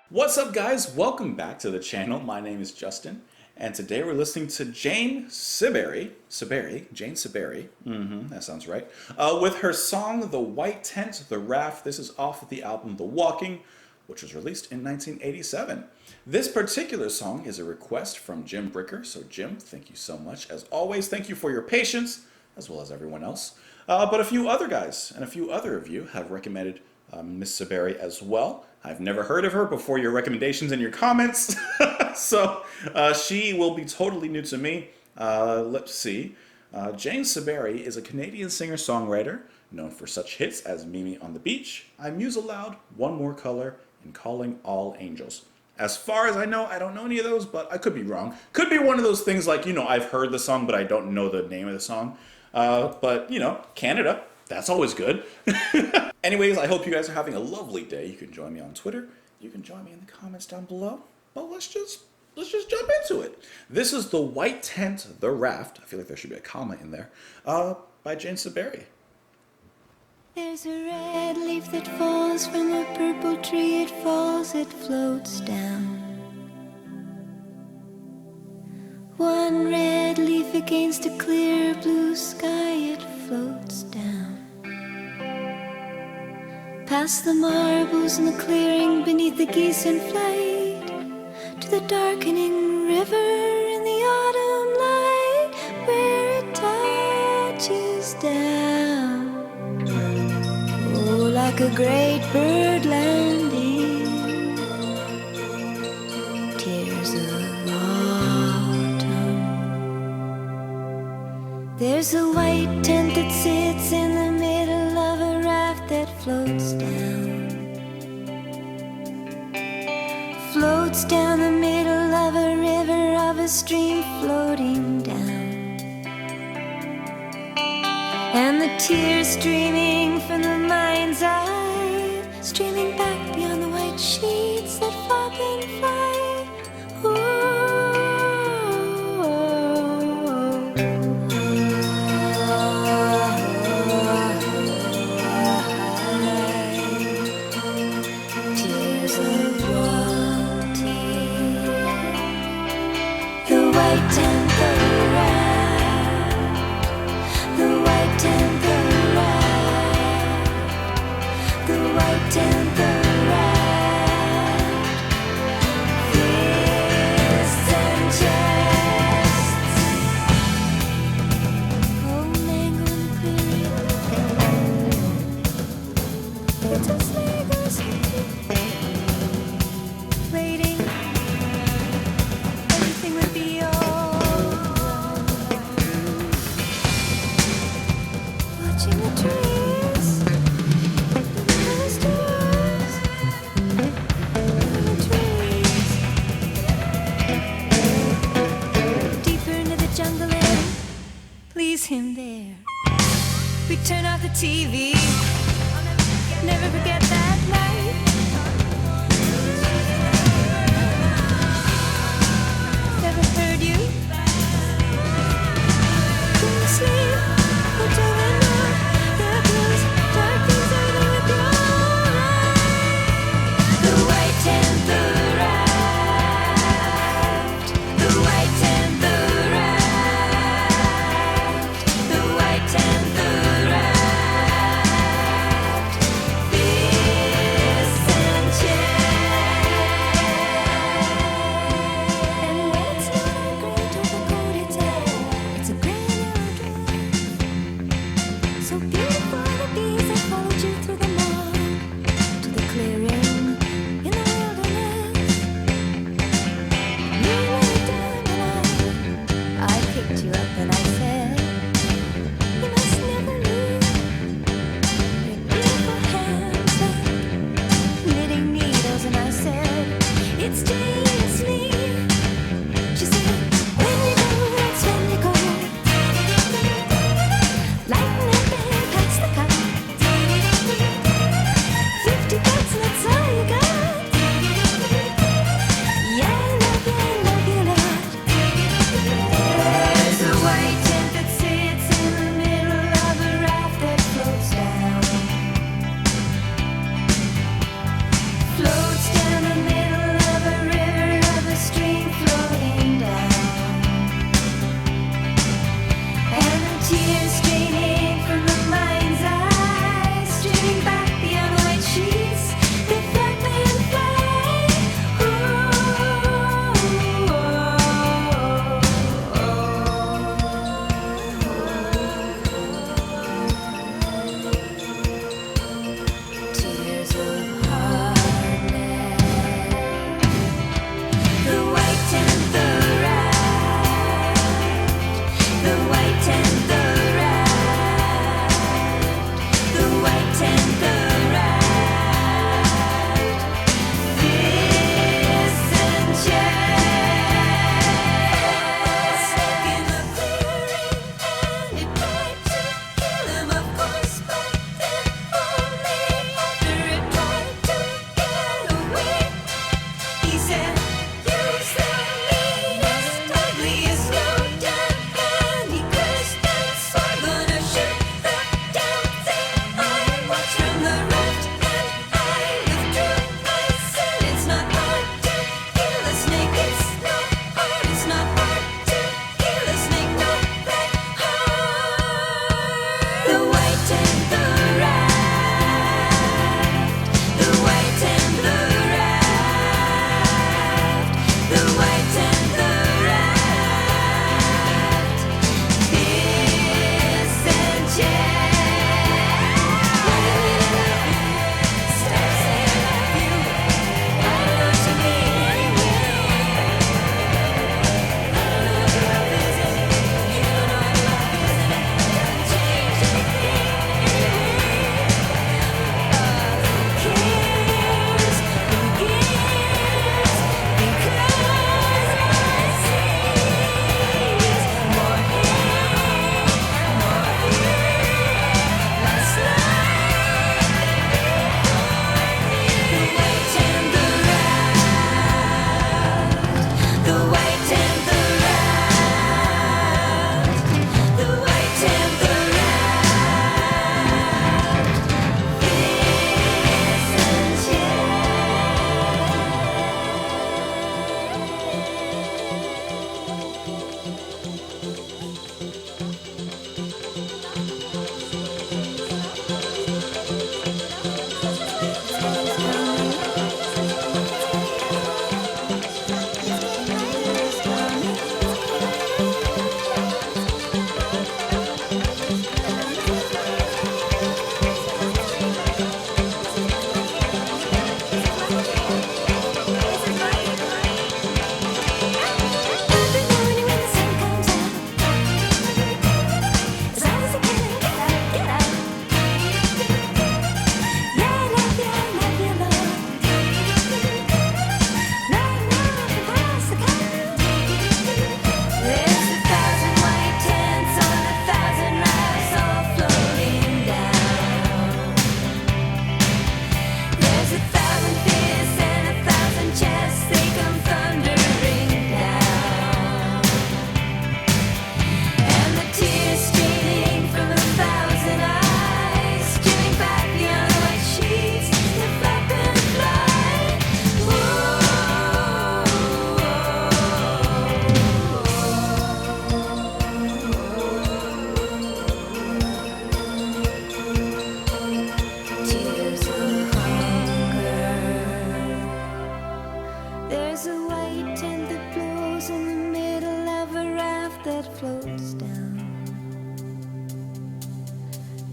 What's up, guys? Welcome back to the channel. My name is Justin, and today we're listening to Jane Siberry, that sounds right, with her song The White Tent, The Raft. This is off of the album The Walking, which was released in 1987. This particular song is a request from Jim Bricker, so Jim, thank you so much. As always, thank you for your patience, as well as everyone else. But a few other guys and a few other of you have recommended Miss Siberry as well. I've never heard of her before your recommendations and your comments, so she will be totally new to me. Let's see. Jane Siberry is a Canadian singer-songwriter known for such hits as Mimi on the Beach, I Muse Aloud, One More Color, and Calling All Angels. As far as I know, I don't know any of those, but I could be wrong. Could be one of those things like, I've heard the song, but I don't know the name of the song. But, Canada, that's always good. Anyways, I hope you guys are having a lovely day. You can join me on Twitter. You can join me in the comments down below. But let's just jump into it. This is The White Tent, The Raft. I feel like there should be a comma in there. By Jane Siberry. There's a red leaf that falls from a purple tree. It falls, it floats down. One red leaf against a clear blue sky. It floats down. Past the marbles in the clearing, beneath the geese in flight, to the darkening river in the autumn light, where it touches down. Oh, like a great bird landing, tears of autumn. There's a white tent that sits in the middle of a raft that floats down. Floats down the middle of a river, of a stream floating down. And the tears streaming from the mind's eye, streaming back beyond the white sheets that flop and fly. Tears of wanting. The white tent, the raft. The white tent, the raft. The white tent, the raft. Fists and chests. Oh, mango in the clearing. It's a sleigh goes waiting. Everything would be alright. Watching the trees, the stars, the trees. Deeper into the jungle and please him there. We turn off the TV. Never forget that night. Never heard you. Couldn't sleep until the night. There goes dark things, everything would be alright. The white tent, the raft. The white tent, the raft. The white tent, the raft. Fists and chests. And when it's not a great overcoated tent, it's a granite drive. So beautiful the bees that followed you through the mud to the clearing in the wilderness. You lay down and I picked you up and I said, you must never lose your beautiful hands up knitting needles. And I said, it's just me. She said, when you go, that's when you go. Lighten up and pass the cup. 50 bucks, that's all you got. Yeah, I love you, lot. There's a white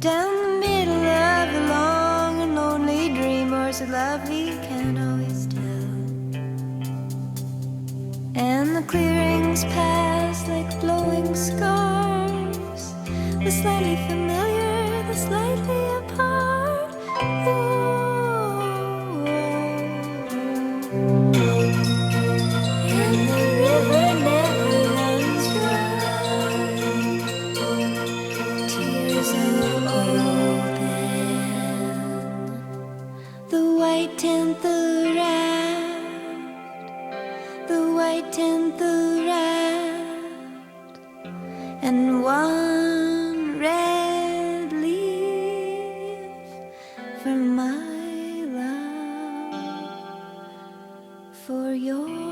Down the middle of a long and lonely dream, or so lovely, can't always tell. And the clearings pass like glowing scars, the slightly familiar, the slightly apart. And the river never runs dry. Tears of open. The white tent, the raft, the white tent, the raft, and one red leaf for my love, for your love.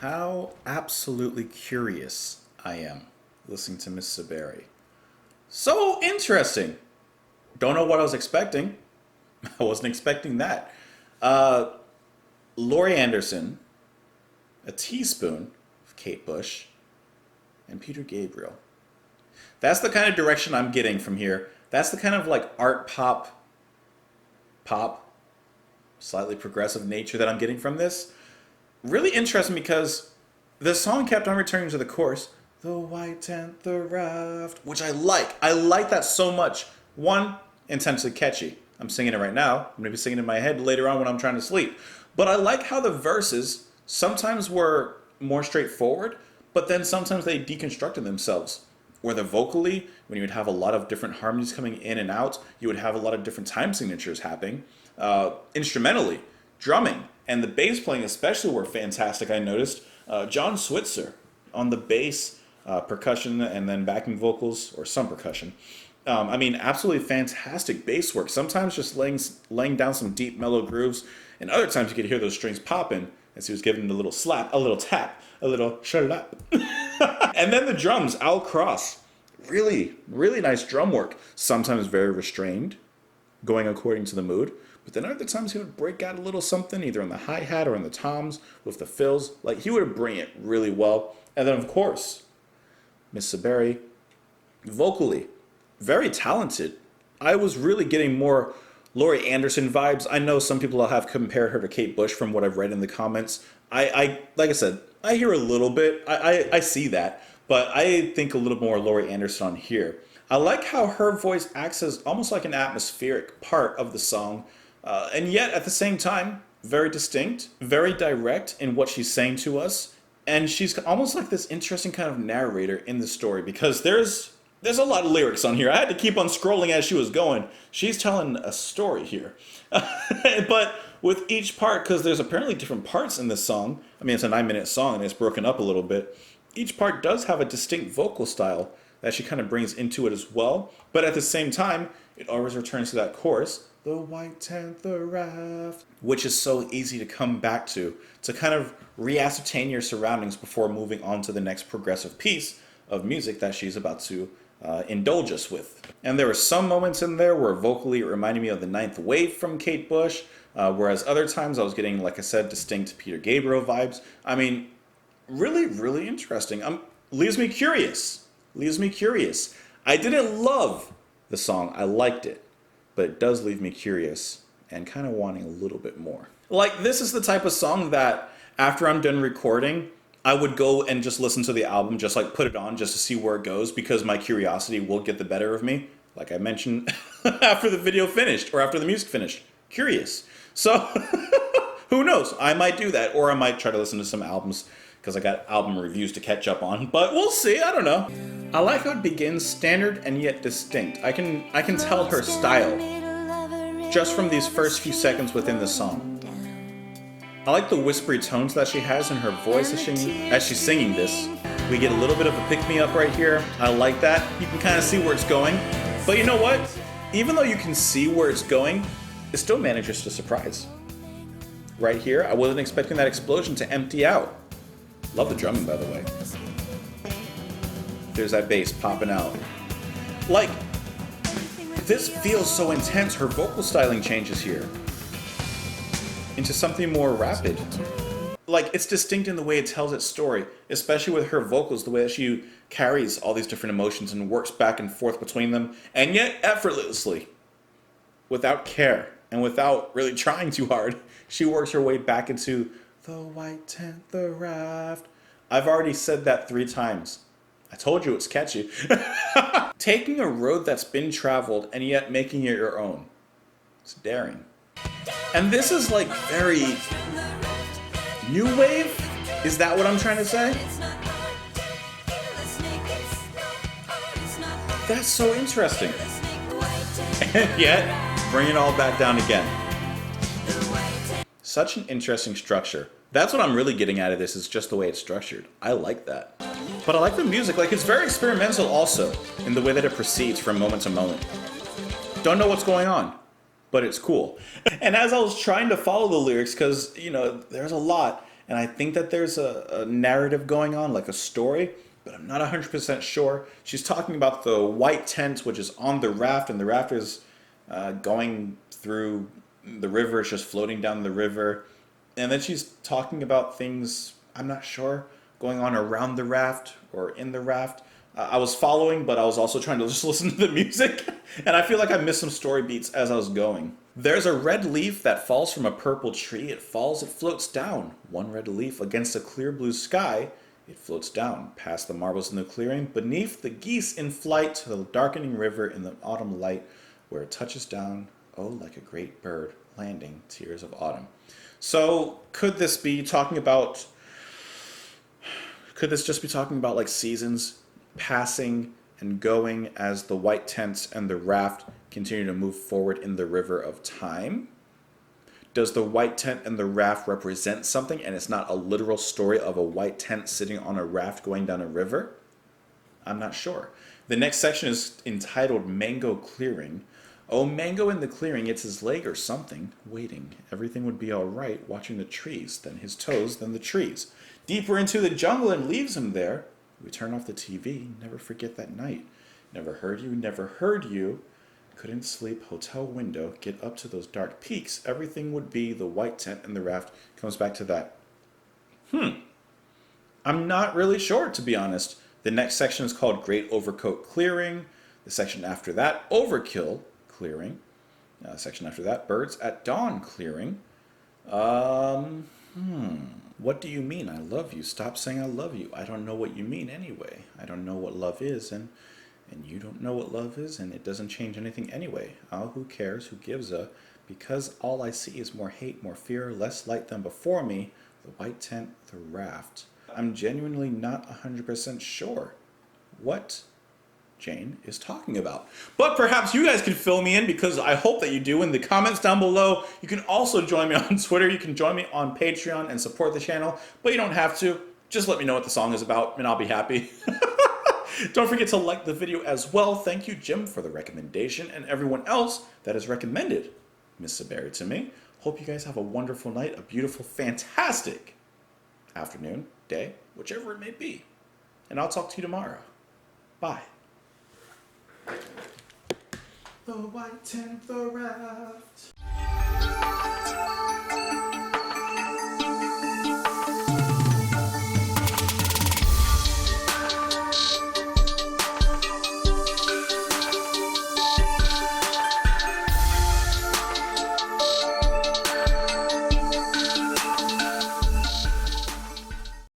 How absolutely curious I am listening to Miss Siberry. So interesting. Don't know what I was expecting. I wasn't expecting that. Laurie Anderson, a teaspoon of Kate Bush, and Peter Gabriel. That's the kind of direction I'm getting from here. That's the kind of like art pop, slightly progressive nature that I'm getting from this. Really interesting because the song kept on returning to the chorus, the white tent, the raft, which I like. I like that so much. One, intensely catchy. I'm singing it right now. I'm going to be singing it in my head later on when I'm trying to sleep. But I like how the verses sometimes were more straightforward, but then sometimes they deconstructed themselves. Whether vocally, when you would have a lot of different harmonies coming in and out, you would have a lot of different time signatures happening. Instrumentally, drumming, and the bass playing especially were fantastic, I noticed. John Switzer on the bass, percussion, and then backing vocals, or some percussion. I mean, absolutely fantastic bass work. Sometimes just laying down some deep mellow grooves, and other times you could hear those strings popping as he was giving it a little slap, a little tap, a little shalap. And then the drums, Al Cross. Really, really nice drum work. Sometimes very restrained, going according to the mood. But then other times he would break out a little something, either on the hi-hat or on the toms with the fills. Like, he would bring it really well. And then, of course, Miss Siberry, vocally, very talented. I was really getting more Laurie Anderson vibes. I know some people have compared her to Kate Bush from what I've read in the comments. I like I said, I hear a little bit. I see that. But I think a little more Laurie Anderson on here. I like how her voice acts as almost like an atmospheric part of the song. And yet, at the same time, very distinct, very direct in what she's saying to us. And she's almost like this interesting kind of narrator in the story, because there's a lot of lyrics on here. I had to keep on scrolling as she was going. She's telling a story here. But with each part, because there's apparently different parts in this song. I mean, it's a 9-minute song and it's broken up a little bit. Each part does have a distinct vocal style that she kind of brings into it as well. But at the same time, it always returns to that chorus, the white tent, the raft, which is so easy to come back to kind of re-ascertain your surroundings before moving on to the next progressive piece of music that she's about to indulge us with. And there were some moments in there where vocally it reminded me of the Ninth Wave from Kate Bush, whereas other times I was getting, like I said, distinct Peter Gabriel vibes. I mean, really, really interesting. Leaves me curious. I didn't love the song. I liked it. But it does leave me curious and kind of wanting a little bit more. Like, this is the type of song that after I'm done recording, I would go and just listen to the album, just like put it on just to see where it goes, because my curiosity will get the better of me. Like I mentioned, after the video finished or after the music finished. Curious. So, who knows? I might do that, or I might try to listen to some albums because I got album reviews to catch up on, but we'll see. I don't know. I like how it begins standard and yet distinct. I can tell her style just from these first few seconds within the song. I like the whispery tones that she has in her voice as she's singing this. We get a little bit of a pick-me-up right here. I like that. You can kind of see where it's going. But you know what? Even though you can see where it's going, it still manages to surprise. Right here, I wasn't expecting that explosion to empty out. Love the drumming, by the way. there's that bass popping out. Like, this feels so intense. Her vocal styling changes here into something more rapid. Like, it's distinct in the way it tells its story, especially with her vocals, the way that she carries all these different emotions and works back and forth between them, and yet effortlessly, without care and without really trying too hard, she works her way back into the white tent, the raft. I've already said that 3 times. I told you it's catchy. Taking a road that's been traveled and yet making it your own. It's daring. And this is like very new wave? Is that what I'm trying to say? That's so interesting. And yet, bring it all back down again. Such an interesting structure. That's what I'm really getting out of this, is just the way it's structured. I like that. But I like the music. Like, it's very experimental also in the way that it proceeds from moment to moment. Don't know what's going on, but it's cool. And as I was trying to follow the lyrics, because, you know, there's a lot, and I think that there's a narrative going on, like a story, but I'm not 100% sure. She's talking about the white tent, which is on the raft, and the raft is going through the river. It's just floating down the river. And then she's talking about things, I'm not sure, going on around the raft or in the raft. I was following, but I was also trying to just listen to the music. And I feel like I missed some story beats as I was going. There's a red leaf that falls from a purple tree. It falls, it floats down. One red leaf against a clear blue sky. It floats down, past the marbles in the clearing, beneath the geese in flight to the darkening river in the autumn light, where it touches down, oh, like a great bird landing, tears of autumn. So, could this be talking about... Could this just be talking about, like, seasons passing and going as the white tents and the raft continue to move forward in the river of time? Does the white tent and the raft represent something, and it's not a literal story of a white tent sitting on a raft going down a river? I'm not sure. The next section is entitled Mango Clearing. Oh, Mango in the clearing, it's his leg or something, waiting. Everything would be all right, watching the trees, then his toes, then the trees. Deeper into the jungle and leaves him there. We turn off the TV, never forget that night. Never heard you, never heard you. Couldn't sleep, hotel window, get up to those dark peaks. Everything would be the white tent and the raft. Comes back to that. I'm not really sure, to be honest. The next section is called Great Overcoat Clearing. The section after that, Overkill Clearing. Section after that, Birds at Dawn Clearing. What do you mean, I love you? Stop saying I love you. I don't know what you mean anyway. I don't know what love is, and you don't know what love is, and it doesn't change anything anyway. Oh, who cares? Who gives a? Because all I see is more hate, more fear, less light than before me. The white tent, the raft. I'm genuinely not 100% sure what Jane is talking about. But perhaps you guys can fill me in, because I hope that you do in the comments down below. You can also join me on Twitter. You can join me on Patreon and support the channel, but you don't have to. Just let me know what the song is about and I'll be happy. Don't forget to like the video as well. Thank you, Jim, for the recommendation, and everyone else that has recommended Miss Siberry to me. Hope you guys have a wonderful night, a beautiful, fantastic afternoon, day, whichever it may be. And I'll talk to you tomorrow. Bye. The white tent, the raft.